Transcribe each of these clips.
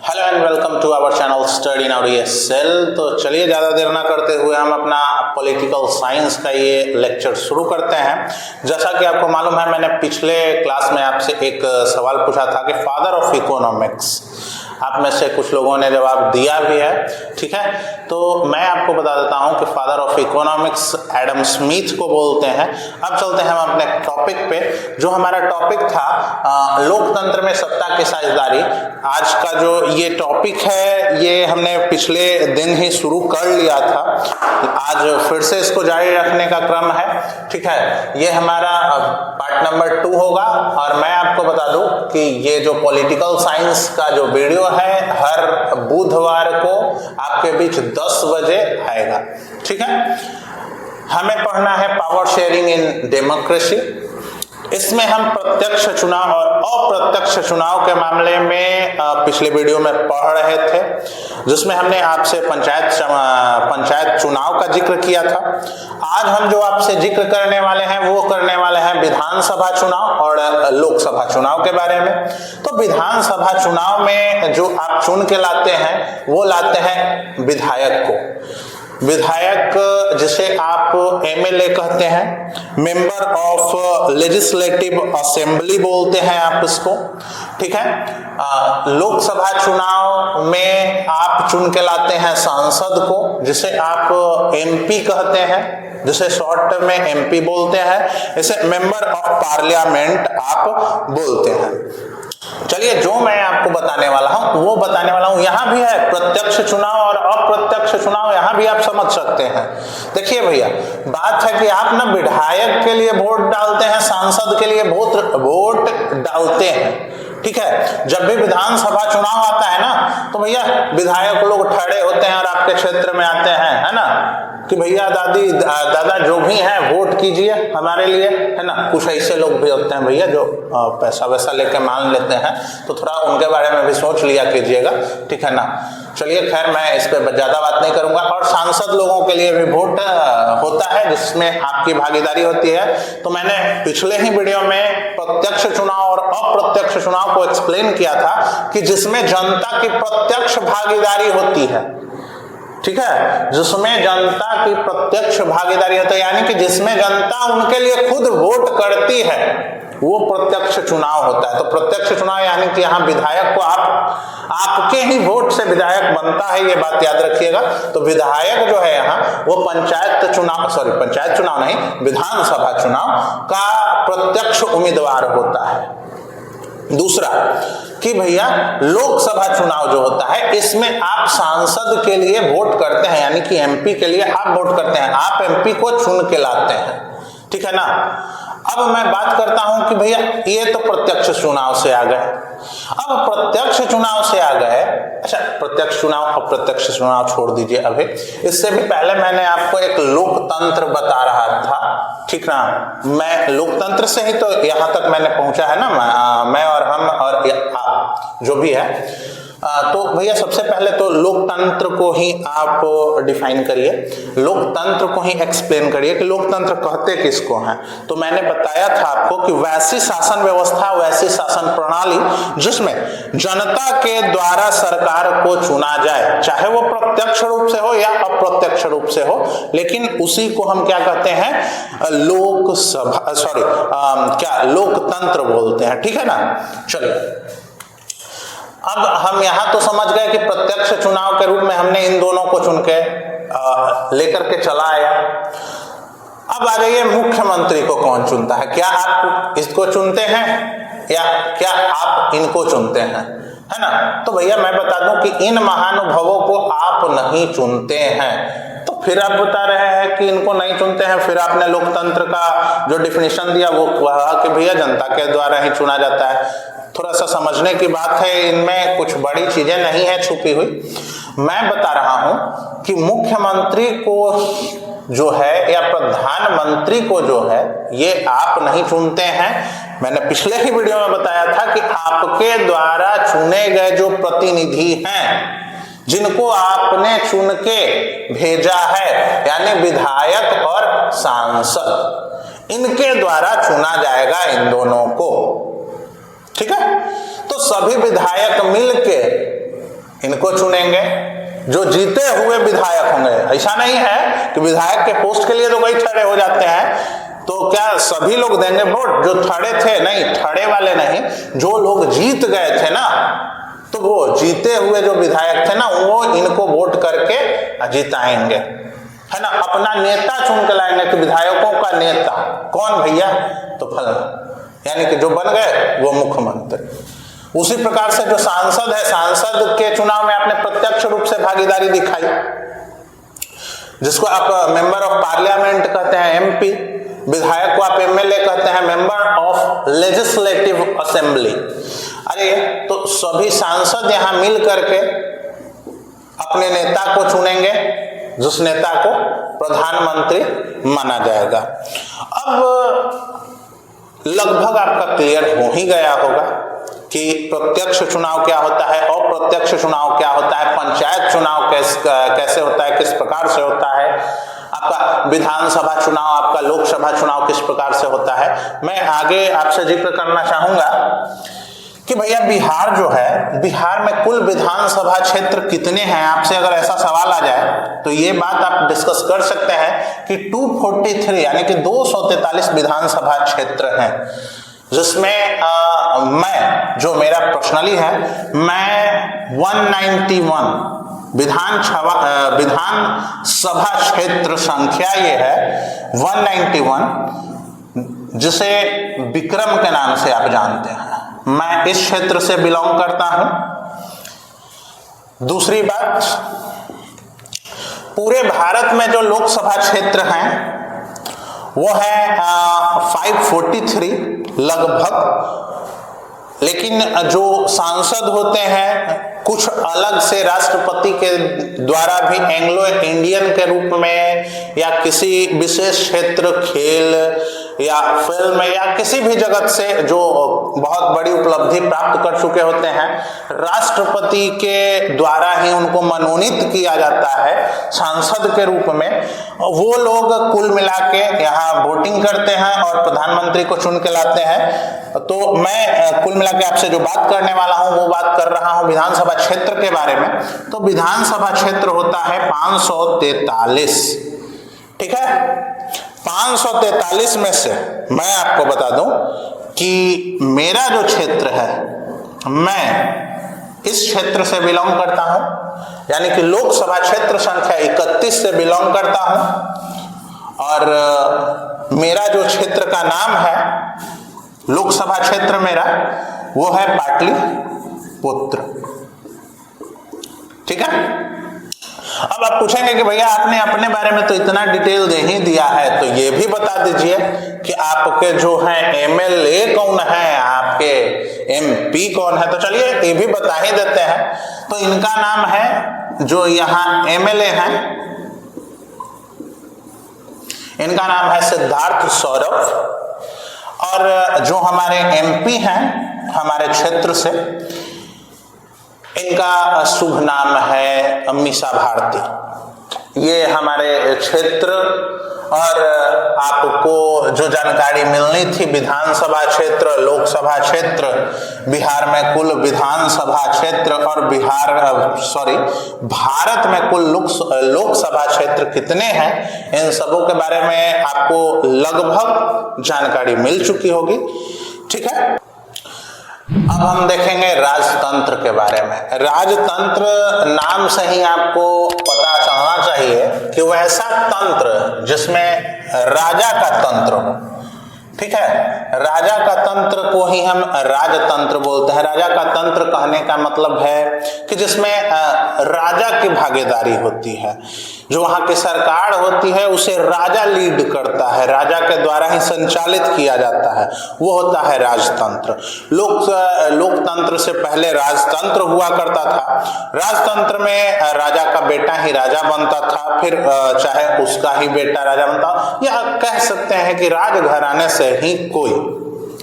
Hello and welcome to our channel study now ESL। तो चलिए ज़्यादा देर ना करते हुए हम अपना पॉलिटिकल साइंस का ये लेक्चर शुरू करते हैं। जैसा कि आपको मालूम है, मैंने पिछले क्लास में आपसे एक सवाल पूछा था कि फादर ऑफ इकोनॉमिक्स, आप में से कुछ लोगों ने जवाब दिया भी है, ठीक है। तो मैं आपको बता देता हूं कि father of economics Adam Smith को बोलते हैं। अब चलते हैं हम अपने टॉपिक पे। जो हमारा टॉपिक था लोकतंत्र में सत्ता की साझेदारी। आज का जो ये टॉपिक है ये हमने पिछले दिन ही शुरू कर लिया था, आज फिर से इसको जारी रखने का क्रम है, ठीक है। ये हमारा पार्ट नंबर 2 होगा और मैं आपको बता दूं कि ये जो पॉलिटिकल साइंस का जो वीडियो है हर बुधवार को आपके बीच 10 बजे आएगा, ठीक है। हमें पढ़ना है पावर शेयरिंग इन डेमोक्रेसी। इसमें हम प्रत्यक्ष चुनाव और अप्रत्यक्ष चुनाव के मामले में पिछले वीडियो में पढ़ रहे थे, जिसमें हमने आपसे पंचायत चुनाव का जिक्र किया था। आज हम जो आपसे जिक्र करने वाले हैं वो करने वाले हैं विधानसभा चुनाव और लोकसभा चुनाव के बारे में। तो विधानसभा चुनाव में जो आप चुन के लाते हैं वो लाते हैं विधायक को। विधायक जिसे आप MLA कहते हैं, मेंबर ऑफ लेजिस्लेटिव असेंबली बोलते हैं आप इसको, ठीक है। लोकसभा चुनाव में आप चुन के लाते हैं सांसद को, जिसे आप MP कहते हैं, जिसे शॉर्ट में MP बोलते हैं। इसे मेंबर ऑफ पार्लियामेंट आप बोलते हैं। चलिए, जो मैं आपको बताने वाला हूं वो बताने वाला हूं। यहां भी है प्रत्यक्ष चुनाव और अप्रत्यक्ष चुनाव, यहां भी आप समझ सकते हैं। देखिए भैया, बात है कि आप ना विधायक के लिए वोट डालते हैं, सांसद के लिए वोट डालते हैं, ठीक है। जब भी विधानसभा चुनाव आता है ना, तो भैया विधायक लोग खड़े होते हैं और आपके क्षेत्र में आते हैं, है ना, कि भैया दादी दादा जो भी हैं वोट कीजिए हमारे लिए, है ना। कुछ ऐसे लोग भी होते हैं भैया जो पैसा वैसा लेके मान लेते हैं, तो थोड़ा उनके बारे में भी सोच लिया कीजिएगा, ठीक है ना। चलिए, खैर मैं इस पर ज्यादा बात नहीं करूंगा। और सांसद लोगों के लिए भी वोट होता है जिसमें आपकी भागीदारी होती है। तो मैंने पिछले ही वीडियो में प्रत्यक्ष चुनाव और अप्रत्यक्ष चुनाव को एक्सप्लेन किया था कि जिसमें जनता की प्रत्यक्ष भागीदारी होती है, ठीक है, जिसमें जनता की प्रत्यक्ष भागीदारी होती है, यानी कि जिसमें जनता उनके लिए खुद वोट करती है, वो प्रत्यक्ष चुनाव होता है। तो प्रत्यक्ष चुनाव यानी कि यहाँ विधायक को आपके ही वोट से विधायक बनता है, ये बात याद रखिएगा। तो विधायक जो है यहाँ वो पंचायत चुनाव नहीं, विधानसभा चुनाव का प्रत्यक्ष उम्मीदवार होता है। दूसरा कि भैया लोकसभा चुनाव जो होता है इसमें आप सांसद के लिए वोट करते हैं, यानी कि MP के लिए आप वोट करते हैं, आप MP को चुन के लाते हैं, ठीक है ना। अब मैं बात करता हूं कि भैया ये तो प्रत्यक्ष चुनाव से आ गए। अब प्रत्यक्ष चुनाव से आ गए, अच्छा प्रत्यक्ष चुनाव अप्रत्यक्ष चुनाव छोड़ दीजिए अभी, इससे भी पहले मैंने आपको एक लोकतंत्र बता रहा था, ठीक ना। मैं लोकतंत्र से ही तो यहां तक मैंने पहुंचा है ना, मैं और हम और आप जो भी है। तो भैया सबसे पहले तो लोकतंत्र को ही आप डिफाइन करिए, लोकतंत्र को ही एक्सप्लेन करिए कि लोकतंत्र कहते किसको हैं। तो मैंने बताया था आपको कि वैसी शासन व्यवस्था, वैसी शासन प्रणाली जिसमें जनता के द्वारा सरकार को चुना जाए, चाहे वो प्रत्यक्ष रूप से हो या अप्रत्यक्ष रूप से हो, लेकिन उसी को हम क्या कहते हैं, लोकतंत्र बोलते हैं, ठीक है ना। चलिए, अब हम यहां तो समझ गए कि प्रत्यक्ष चुनाव के रूप में हमने इन दोनों को चुन के लेकर के चला आया। अब आ जाइए, मुख्यमंत्री को कौन चुनता है? क्या आप इसको चुनते हैं या क्या आप इनको चुनते हैं, है ना। तो भैया मैं बता दूं कि इन महानुभावों को आप नहीं चुनते हैं। तो फिर आप बता रहे हैं कि इनको नहीं चुनते हैं, फिर आपने लोकतंत्र का जो डिफिनेशन दिया वो कहा कि भैया जनता के द्वारा ही चुना जाता है। थोड़ा सा समझने की बात है, इनमें कुछ बड़ी चीजें नहीं है छुपी हुई। मैं बता रहा हूं कि मुख्यमंत्री को जो है या प्रधानमंत्री को जो है ये आप नहीं चुनते हैं। मैंने पिछले ही वीडियो में बताया था कि आपके द्वारा चुने गए जो प्रतिनिधि हैं, जिनको आपने चुन के भेजा है, यानी विधायक और सांसद, इनके द्वारा चुना जाएगा इन दोनों को, ठीक है। तो सभी विधायक मिलके इनको चुनेंगे जो जीते हुए विधायक होंगे। ऐसा नहीं है कि विधायक के पोस्ट के लिए तो कई खड़े हो जाते हैं, तो क्या सभी लोग देंगे वोट? जो खड़े थे नहीं, खड़े वाले नहीं, जो लोग जीत गए थे ना, तो वो जीते हुए जो विधायक थे ना, वो इनको वोट करके जिताएंगे, है ना। अपना नेता चुन के लाएंगे कि विधायकों का नेता कौन भैया, तो फलाना, यानी कि जो बन गए वो मुख्यमंत्री। उसी प्रकार से जो सांसद है, सांसद के चुनाव में आपने प्रत्यक्ष रूप से भागीदारी दिखाई, जिसको आप मेंबर ऑफ पार्लियामेंट कहते हैं, एमपी। विधायक को आप एमएलए कहते हैं, मेंबर ऑफ लेजिस्लेटिव असेंबली। अरे तो सभी सांसद यहां मिल करके अपने नेता को चुनेंगे, जिस नेता को प्रधानमंत्री माना जाएगा। अब लगभग आपका क्लियर हो ही गया होगा कि प्रत्यक्ष चुनाव क्या होता है, अप्रत्यक्ष चुनाव क्या होता है, पंचायत चुनाव कैसे होता है, किस प्रकार से होता है, आपका विधानसभा चुनाव, आपका लोकसभा चुनाव किस प्रकार से होता है। मैं आगे आपसे जिक्र करना चाहूंगा कि भैया बिहार जो है, बिहार में कुल विधानसभा क्षेत्र कितने हैं। आपसे अगर ऐसा सवाल आ जाए तो ये बात आप डिस्कस कर सकते हैं कि 243 यानी कि 243 विधानसभा क्षेत्र हैं, जिसमें मैं, जो मेरा पर्सनली है, मैं 191 विधानसभा क्षेत्र संख्या ये है 191, जिसे विक्रम के नाम से आप जानते हैं। मैं इस क्षेत्र से बिलोंग करता हूं। दूसरी बात, पूरे भारत में जो लोकसभा क्षेत्र हैं वो है 543 लगभग, लेकिन जो सांसद होते हैं कुछ अलग से राष्ट्रपति के द्वारा भी एंग्लो इंडियन के रूप में, या किसी विशेष क्षेत्र, खेल या फिल्म या किसी भी जगत से जो बहुत बड़ी उपलब्धि प्राप्त कर चुके होते हैं, राष्ट्रपति के द्वारा ही उनको मनोनीत किया जाता है सांसद के रूप में। वो लोग कुल मिला के यहाँ वोटिंग करते हैं और प्रधानमंत्री को चुन के लाते हैं। तो मैं कुल मिला के आपसे जो बात करने वाला हूँ वो बात कर रहा हूँ विधानसभा क्षेत्र के बारे में। तो विधानसभा क्षेत्र होता है 543, ठीक है। 543 में से मैं आपको बता दूं कि मेरा जो क्षेत्र है, मैं इस क्षेत्र से बिलोंग करता हूं, यानी कि लोकसभा क्षेत्र संख्या 31 से बिलोंग करता हूं। और मेरा जो क्षेत्र का नाम है, लोकसभा क्षेत्र मेरा, वो है पाटलिपुत्र, ठीक है। अब आप पूछेंगे कि भैया आपने अपने बारे में तो इतना डिटेल दे ही दिया है, तो ये भी बता दीजिए कि आपके जो हैं एमएलए कौन है, आपके एमपी कौन है। तो चलिए ये भी बता ही देते हैं। तो इनका नाम है, जो यहाँ एमएलए हैं, इनका नाम है सिद्धार्थ सौरभ। और जो हमारे एमपी हैं हमारे क्षेत्र से, इनका शुभ नाम है मीसा भारती। ये हमारे क्षेत्र, और आपको जो जानकारी मिलनी थी विधानसभा क्षेत्र, लोकसभा क्षेत्र, बिहार में कुल विधानसभा क्षेत्र और भारत में कुल लोकसभा क्षेत्र कितने हैं, इन सबों के बारे में आपको लगभग जानकारी मिल चुकी होगी, ठीक है। अब हम देखेंगे राजतंत्र के बारे में। राजतंत्र नाम से ही आपको पता चलना चाहिए कि वैसा तंत्र जिसमें राजा का तंत्र हो, ठीक है। राजा का तंत्र को ही हम राजतंत्र बोलते हैं। राजा का तंत्र कहने का मतलब है कि जिसमें राजा की भागीदारी होती है, जो वहां की सरकार होती है उसे राजा लीड करता है, राजा के द्वारा ही संचालित किया जाता है, वो होता है राजतंत्र। लोकतंत्र से पहले राजतंत्र हुआ करता था। राजतंत्र में राजा का बेटा ही राजा बनता था, फिर चाहे उसका ही बेटा राजा बनता, या कह सकते हैं कि राजघराने से ही कोई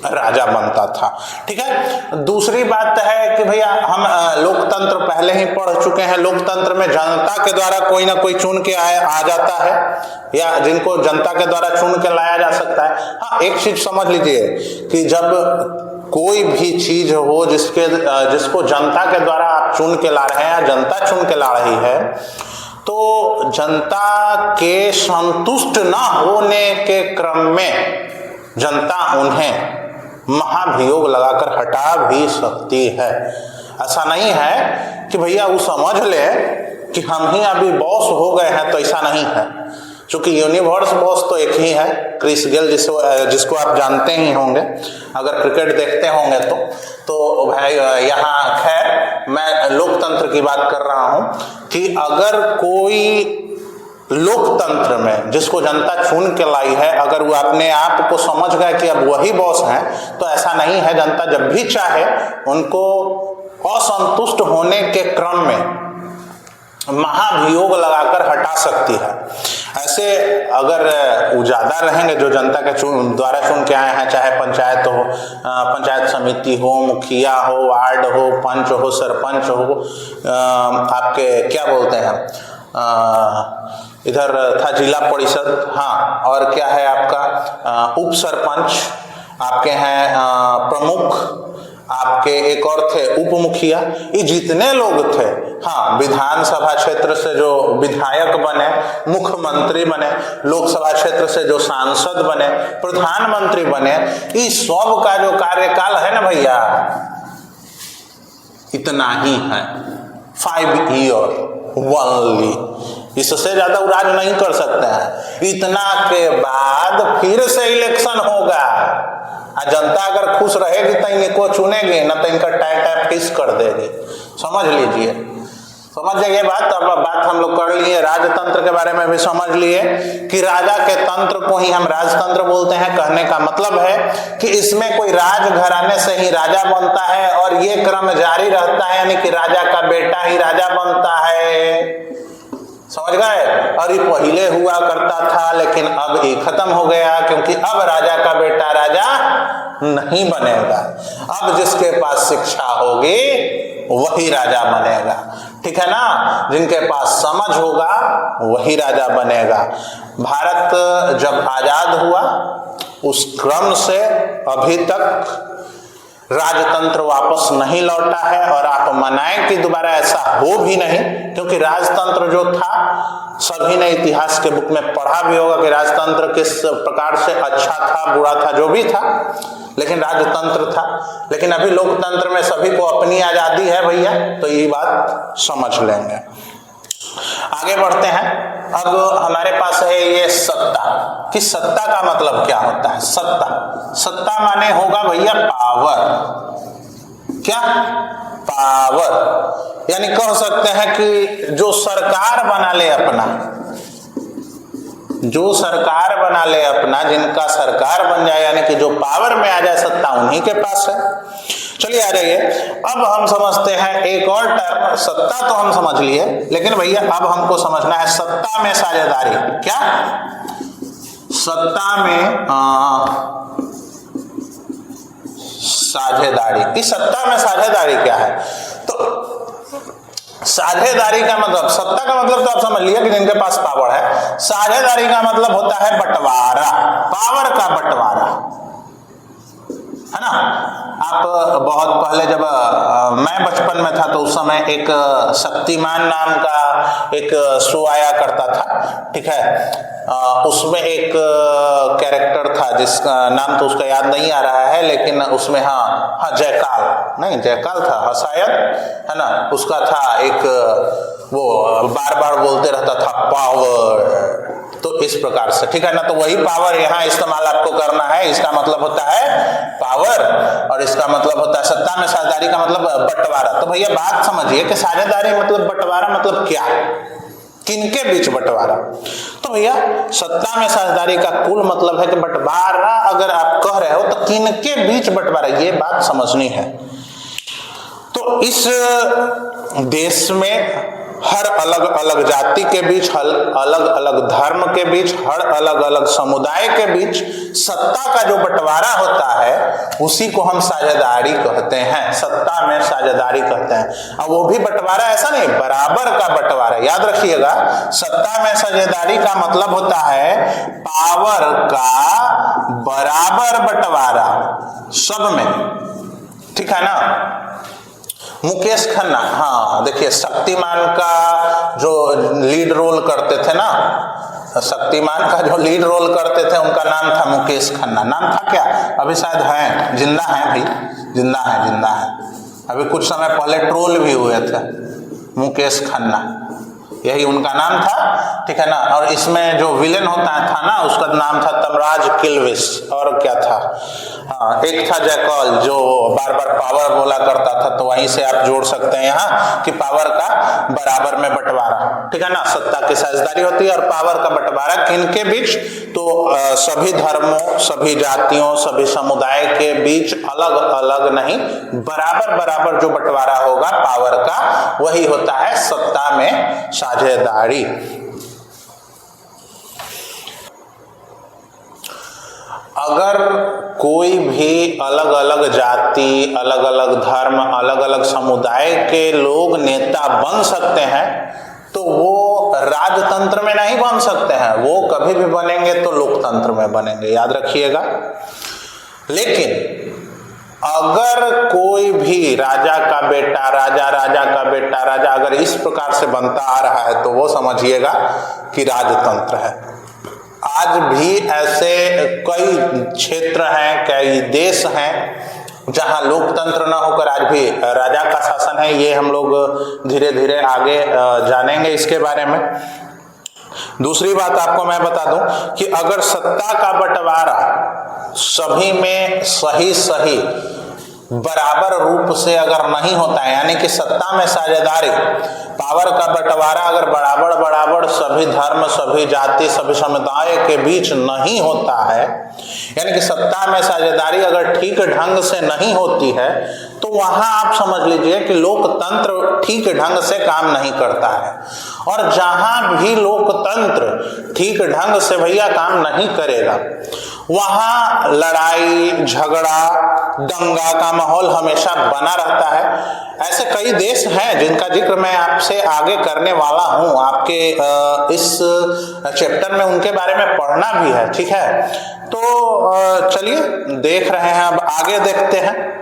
राजा बनता था, ठीक है। दूसरी बात है कि भैया हम लोकतंत्र पहले ही पढ़ चुके हैं। लोकतंत्र में जनता के द्वारा कोई ना कोई चुन के आ जाता है, या जिनको जनता के द्वारा चुन के लाया जा सकता है। हाँ, एक चीज समझ लीजिए कि जब कोई भी चीज हो जिसको जनता के द्वारा आप चुन के ला रहे हैं या जनता चुन के ला रही है, तो जनता के संतुष्ट न होने के क्रम में जनता उन्हें महाभियोग लगाकर हटा भी सकती है। ऐसा नहीं है कि भैया वो समझ ले कि हम ही अभी बॉस हो गए हैं, तो ऐसा नहीं है। क्योंकि यूनिवर्स बॉस तो एक ही है, क्रिस गेल जिसको आप जानते ही होंगे, अगर क्रिकेट देखते होंगे तो भाई यहाँ खैर मैं लोकतंत्र की बात कर रहा हूं कि अगर कोई लोकतंत्र में जिसको जनता चुन के लाई है, अगर वो अपने आप को समझ गए कि अब वही बॉस हैं, तो ऐसा नहीं है। जनता जब भी चाहे उनको असंतुष्ट होने के क्रम में महाभियोग लगाकर हटा सकती है। ऐसे अगर वो ज्यादा रहेंगे जो जनता के द्वारा चुन के आए हैं, चाहे पंचायत हो, पंचायत समिति हो, मुखिया हो, वार्ड हो, पंच हो, सरपंच हो, आपके क्या बोलते हैं, इधर था जिला परिषद, हाँ, और क्या है आपका उप सरपंच, आपके हैं प्रमुख, आपके एक और थे उप मुखिया, ये जितने लोग थे, हाँ, विधानसभा क्षेत्र से जो विधायक बने, मुख्यमंत्री बने, लोकसभा क्षेत्र से जो सांसद बने, प्रधानमंत्री बने, इस सब का जो कार्यकाल है ना भैया, इतना ही है, 5 ईयर ओनली। इससे ज्यादा वो राज नहीं कर सकते हैं। इतना के बाद फिर से इलेक्शन होगा, जनता अगर खुश रहेगी तो इनको चुनेगी, न तो इनका टैप फिक्स कर देगी। समझ लीजिए, समझ जाइए बात। अब बात हम लोग कर लिए राजतंत्र के बारे में भी समझ लिए कि राजा के तंत्र को ही हम राजतंत्र बोलते हैं। कहने का मतलब है कि इसमें कोई राज घराने से ही राजा बनता है और ये क्रम जारी रहता है, यानी कि राजा का बेटा ही राजा बनता है। समझ गए? और ये पहले हुआ करता था, लेकिन अब ये खत्म हो गया, क्योंकि अब राजा का बेटा राजा नहीं बनेगा। अब जिसके पास शिक्षा होगी वही राजा बनेगा, ठीक है ना। जिनके पास समझ होगा वही राजा बनेगा। भारत जब आजाद हुआ उस क्रम से अभी तक राजतंत्र वापस नहीं लौटा है, और आप मनाएं कि दोबारा ऐसा हो भी नहीं, क्योंकि राजतंत्र जो था, सभी ने इतिहास के बुक में पढ़ा भी होगा कि राजतंत्र किस प्रकार से अच्छा था, बुरा था, जो भी था, लेकिन राजतंत्र था। लेकिन अभी लोकतंत्र में सभी को अपनी आजादी है भैया, तो ये बात समझ लेंगे। आगे बढ़ते हैं। अब हमारे पास है ये सत्ता, कि सत्ता का मतलब क्या होता है। सत्ता माने होगा भैया पावर। क्या? पावर, यानी कह सकते हैं कि जो सरकार बना ले अपना, जो सरकार बना ले अपना, जिनका सरकार बन जाए, यानी कि जो पावर में आ जाए, सत्ता उन्हीं के पास है। चलिए आ जाइए, अब हम समझते हैं एक और टर्म। सत्ता तो हम समझ लिए, लेकिन भैया अब हमको समझना है सत्ता में साझेदारी। क्या? सत्ता में साझेदारी। इस सत्ता में साझेदारी क्या है? तो साझेदारी का मतलब, सत्ता का मतलब तो आप समझ लिया कि जिनके पास पावर है। साझेदारी का मतलब होता है बंटवारा, पावर का बंटवारा, है ना। आप बहुत पहले जब मैं बचपन में था तो उस समय एक शक्तिमान नाम का एक शो आया करता था, ठीक है। उसमें एक कैरेक्टर था जिसका नाम तो उसका याद नहीं आ रहा है, लेकिन उसमें हाँ जयकाल, नहीं जयकाल था हाँ शायद, है ना। उसका था एक, वो बार बार बोलते रहता था पावर, तो इस प्रकार से, ठीक है ना। तो वही पावर यहाँ इस्तेमाल आपको करना है। इसका मतलब होता है पावर और इसका मतलब होता है सत्ता में साझेदारी का मतलब बंटवारा। तो भैया बात समझिए कि साझेदारी मतलब बंटवारा मतलब क्या, किनके बीच बंटवारा। तो भैया सत्ता में साझेदारी का कुल मतलब है कि बंटवारा अगर आप कह रहे हो तो किनके बीच बंटवारा, ये बात समझनी है। तो इस देश में हर अलग अलग जाति के बीच, हर अलग अलग धर्म के बीच, हर अलग अलग समुदाय के बीच सत्ता का जो बंटवारा होता है उसी को हम साझेदारी कहते हैं, सत्ता में साझेदारी कहते हैं। अब वो भी बंटवारा ऐसा नहीं, बराबर का बंटवारा। याद रखिएगा, सत्ता में साझेदारी का मतलब होता है पावर का बराबर बंटवारा सब में। ठीक है ना। मुकेश खन्ना, हाँ देखिए शक्तिमान का जो लीड रोल करते थे ना, शक्तिमान का जो लीड रोल करते थे उनका नाम था मुकेश खन्ना। नाम था क्या? अभी शायद है, जिंदा है भाई, जिंदा है। अभी कुछ समय पहले ट्रोल भी हुए थे, मुकेश खन्ना, यही उनका नाम था, ठीक है ना। और इसमें जो विलेन होता था ना, उसका नाम था तमराज किल्विस। और क्या था, हाँ एक था जैकॉल जो बार बार पावर बोला करता था, तो वहीं से आप जोड़ सकते हैं यहाँ कि पावर का बराबर में बंटवारा, ठीक है ना। सत्ता की साझेदारी होती है और पावर का बंटवारा किनके बीच? तो सभी धर्मों, सभी जातियों, सभी समुदाय के बीच अलग अलग नहीं, बराबर बराबर जो बंटवारा होगा पावर का, वही होता है सत्ता में साझेदारी। अगर कोई भी अलग अलग जाति, अलग अलग धर्म, अलग अलग समुदाय के लोग नेता बन सकते हैं, तो वो राजतंत्र में नहीं बन सकते हैं, वो कभी भी बनेंगे तो लोकतंत्र में बनेंगे, याद रखिएगा। लेकिन अगर कोई भी राजा का बेटा, राजा का बेटा, राजा अगर इस प्रकार से बनता आ रहा है, तो वो समझिएगा कि राजतंत्र है। आज भी ऐसे कई क्षेत्र हैं, कई देश हैं जहां लोकतंत्र न होकर आज भी राजा का शासन है। ये हम लोग धीरे धीरे आगे जानेंगे इसके बारे में। दूसरी बात आपको मैं बता दूं कि अगर सत्ता का बंटवारा सभी में सही बराबर रूप से अगर नहीं होता है, यानी कि सत्ता में साझेदारी, पावर का बंटवारा अगर बराबर सभी धर्म, सभी जाति, सभी समुदाय के बीच नहीं होता है, यानी कि सत्ता में साझेदारी अगर ठीक ढंग से नहीं होती है, तो वहां आप समझ लीजिए कि लोकतंत्र ठीक ढंग से काम नहीं करता है। और जहां भी लोकतंत्र ठीक ढंग से भैया काम नहीं करेगा, वहां लड़ाई झगड़ा दंगा का माहौल हमेशा बना रहता है। ऐसे कई देश हैं जिनका जिक्र मैं आपसे आगे करने वाला हूं, आपके इस चैप्टर में उनके बारे में पढ़ना भी है, ठीक है। तो चलिए देख रहे हैं, अब आगे देखते हैं।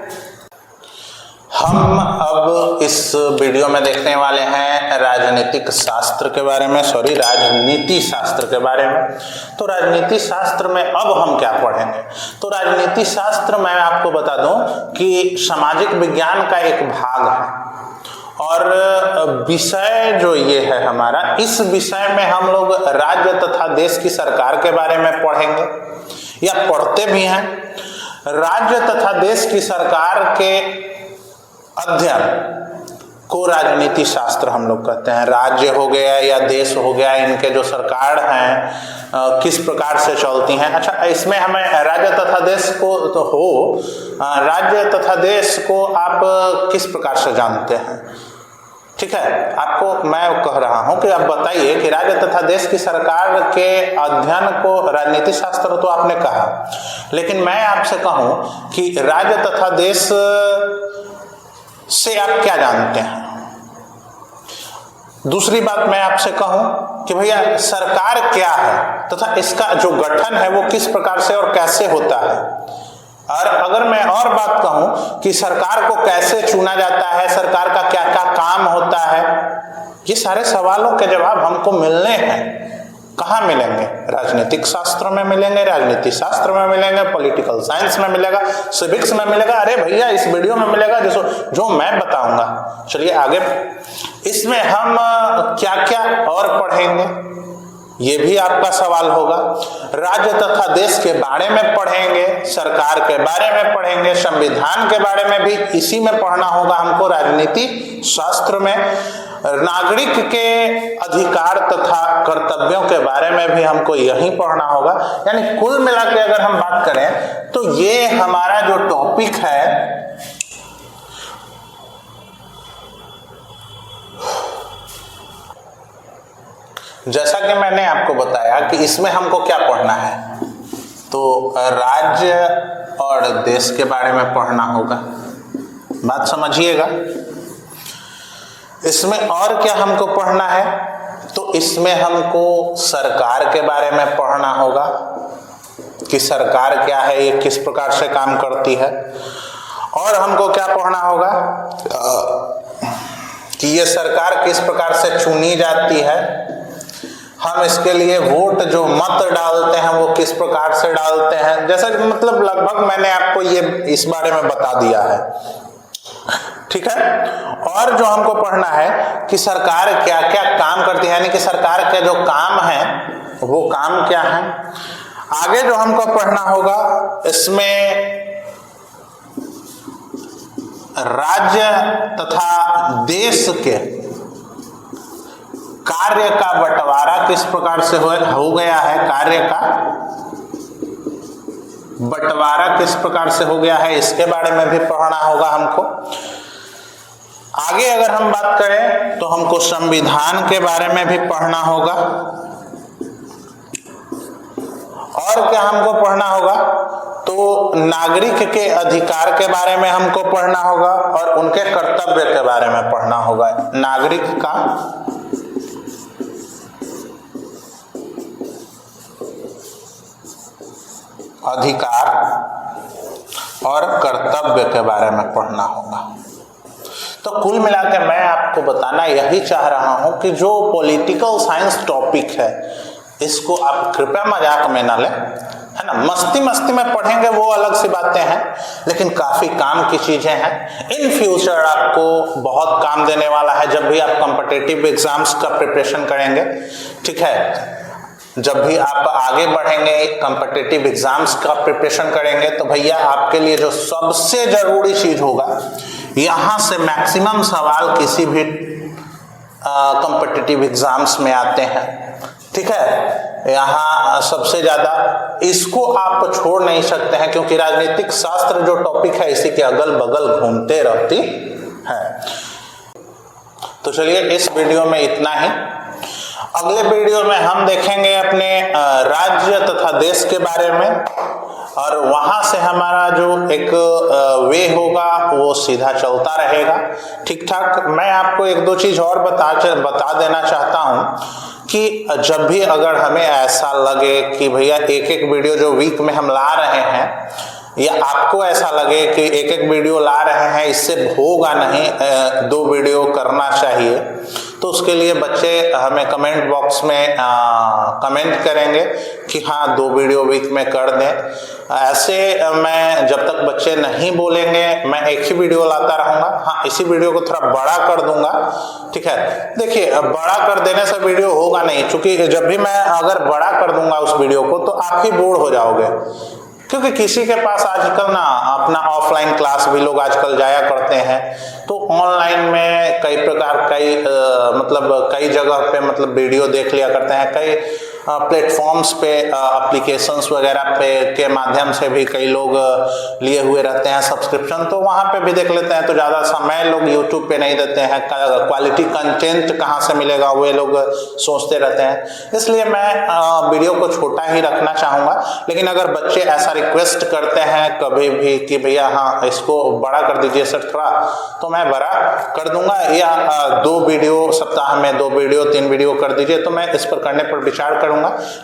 हम अब इस वीडियो में देखने वाले हैं राजनीतिक शास्त्र के बारे में, राजनीति शास्त्र के बारे में। तो राजनीति शास्त्र में अब हम क्या पढ़ेंगे? तो राजनीति शास्त्र मैं आपको बता दूं कि सामाजिक विज्ञान का एक भाग है और विषय जो ये है हमारा, इस विषय में हम लोग राज्य तथा देश की सरकार के बारे में पढ़ेंगे या पढ़ते भी हैं। राज्य तथा देश की सरकार के अध्ययन को राजनीति शास्त्र हम लोग कहते हैं। राज्य हो गया या देश हो गया, इनके जो सरकार हैं किस प्रकार से चलती हैं। अच्छा, इसमें हमें राज्य तथा देश को तो राज्य तथा देश को आप किस प्रकार से जानते हैं? ठीक है, आपको मैं कह रहा हूं कि आप बताइए कि राज्य तथा देश की सरकार के अध्ययन को राजनीति शास्त्र तो आपने कहा, लेकिन मैं आपसे कहूं कि राज्य तथा देश से आप क्या जानते हैं। दूसरी बात मैं आपसे कहूं कि भैया सरकार क्या है तथा इसका जो गठन है वो किस प्रकार से और कैसे होता है। और अगर मैं और बात कहूं कि सरकार को कैसे चुना जाता है, सरकार का क्या क्या काम होता है, ये सारे सवालों के जवाब हमको मिलने हैं। कहाँ मिलेंगे? राजनीतिक शास्त्र में मिलेंगे, राजनीति शास्त्र में मिलेंगे, पॉलिटिकल साइंस में मिलेगा, सिविक्स में मिलेगा, अरे भैया इस वीडियो में मिलेगा जो मैं बताऊंगा। चलिए आगे, इसमें हम क्या क्या और पढ़ेंगे ये भी आपका सवाल होगा। राज्य तथा देश के बारे में पढ़ेंगे, सरकार के बारे में पढ़ेंगे, संविधान के बारे में भी इसी में पढ़ना होगा हमको राजनीति शास्त्र में। नागरिक के अधिकार तथा कर्तव्यों के बारे में भी हमको यही पढ़ना होगा। यानी कुल मिला के अगर हम बात करें तो ये हमारा जो टॉपिक है जैसा कि मैंने आपको बताया कि इसमें हमको क्या पढ़ना है, तो राज्य और देश के बारे में पढ़ना होगा। बात समझिएगा। इसमें और क्या हमको पढ़ना है, तो इसमें हमको सरकार के बारे में पढ़ना होगा कि सरकार क्या है, ये किस प्रकार से काम करती है। और हमको क्या पढ़ना होगा कि ये सरकार किस प्रकार से चुनी जाती है, हम इसके लिए वोट जो मत डालते हैं वो किस प्रकार से डालते हैं, जैसा कि मतलब लगभग मैंने आपको ये इस बारे में बता दिया है, ठीक है। और जो हमको पढ़ना है कि सरकार क्या क्या काम करती है, यानी कि सरकार के जो काम है वो काम क्या है। आगे जो हमको पढ़ना होगा इसमें राज्य तथा देश के कार्य का बंटवारा किस प्रकार से हो गया है, कार्य का बंटवारा किस प्रकार से हो गया है, इसके बारे में भी पढ़ना होगा हमको। आगे अगर हम बात करें तो हमको संविधान के बारे में भी पढ़ना होगा। और क्या हमको पढ़ना होगा तो नागरिक के अधिकार के बारे में हमको पढ़ना होगा और उनके कर्तव्य के बारे में पढ़ना होगा। नागरिक का अधिकार और कर्तव्य के बारे में पढ़ना होगा। तो कुल मिलाकर मैं आपको बताना यही चाह रहा हूं कि जो पॉलिटिकल साइंस टॉपिक है इसको आप कृपया मजाक में ना लें, है ना। मस्ती मस्ती में पढ़ेंगे वो अलग सी बातें हैं, लेकिन काफी काम की चीजें हैं। इन फ्यूचर आपको बहुत काम देने वाला है जब भी आप कॉम्पिटिटिव एग्जाम्स का प्रिपरेशन करेंगे, ठीक है। जब भी आप आगे बढ़ेंगे कॉम्पिटिटिव एग्जाम्स का प्रिपरेशन करेंगे तो भैया आपके लिए जो सबसे जरूरी चीज होगा, यहां से मैक्सिमम सवाल किसी भी कॉम्पिटिटिव एग्जाम्स में आते हैं, ठीक है। यहाँ सबसे ज्यादा इसको आप छोड़ नहीं सकते हैं क्योंकि राजनीतिक शास्त्र जो टॉपिक है इसी के अगल बगल घूमते रहती है। तो चलिए इस वीडियो में इतना ही। अगले वीडियो में हम देखेंगे अपने राज्य तथा देश के बारे में, और वहां से हमारा जो एक वे होगा वो सीधा चलता रहेगा, ठीक ठाक। मैं आपको एक दो चीज और बता देना चाहता हूं कि जब भी अगर हमें ऐसा लगे कि भैया एक एक वीडियो जो वीक में हम ला रहे हैं, या आपको ऐसा लगे कि एक एक वीडियो ला रहे हैं इससे होगा नहीं, 2 वीडियो करना चाहिए, तो उसके लिए बच्चे हमें कमेंट बॉक्स में कमेंट करेंगे कि हाँ 2 वीडियो वीक में कर दें। ऐसे मैं जब तक बच्चे नहीं बोलेंगे मैं एक ही वीडियो लाता रहूंगा। हाँ, इसी वीडियो को थोड़ा बड़ा कर दूंगा, ठीक है। देखिए बड़ा कर देने से वीडियो होगा नहीं, क्योंकि जब भी मैं अगर बड़ा कर दूंगा उस वीडियो को तो आप ही बोर हो जाओगे, क्योंकि किसी के पास आजकल ना अपना ऑफलाइन क्लास भी लोग आजकल जाया करते हैं, तो ऑनलाइन में कई प्रकार कई जगह पे मतलब वीडियो देख लिया करते हैं। कई प्लेटफॉर्म्स पे एप्लीकेशंस वगैरह पे के माध्यम से भी कई लोग लिए हुए रहते हैं सब्सक्रिप्शन, तो वहां पे भी देख लेते हैं। तो ज़्यादा समय लोग यूट्यूब पे नहीं देते हैं, क्वालिटी कंटेंट कहाँ से मिलेगा वे लोग सोचते रहते हैं। इसलिए मैं वीडियो को छोटा ही रखना चाहूँगा, लेकिन अगर बच्चे ऐसा रिक्वेस्ट करते हैं कभी भी कि भैया हाँ इसको बड़ा कर दीजिए सर थोड़ा, तो मैं बड़ा कर दूंगा, या 2 वीडियो सप्ताह में 2 वीडियो 3 वीडियो कर दीजिए, तो मैं इस पर करने पर विचार करूंगा।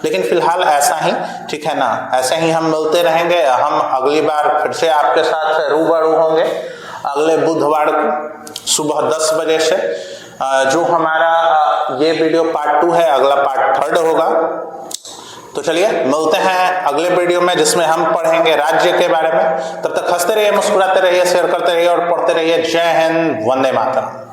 लेकिन फिलहाल ऐसा ही, ठीक है ना, ऐसे ही हम मिलते रहेंगे। हम अगली बार फिर से आपके साथ रूबरू होंगे अगले बुधवार को सुबह 10 बजे से। जो हमारा ये वीडियो पार्ट 2 है, अगला पार्ट 3 होगा। तो चलिए मिलते हैं अगले वीडियो में जिसमें हम पढ़ेंगे राज्य के बारे में। तब तक हंसते रहिए, मुस्कुराते रहिए, शेयर करते रहिए और पढ़ते रहिए। जय हिंद, वंदे मातरम।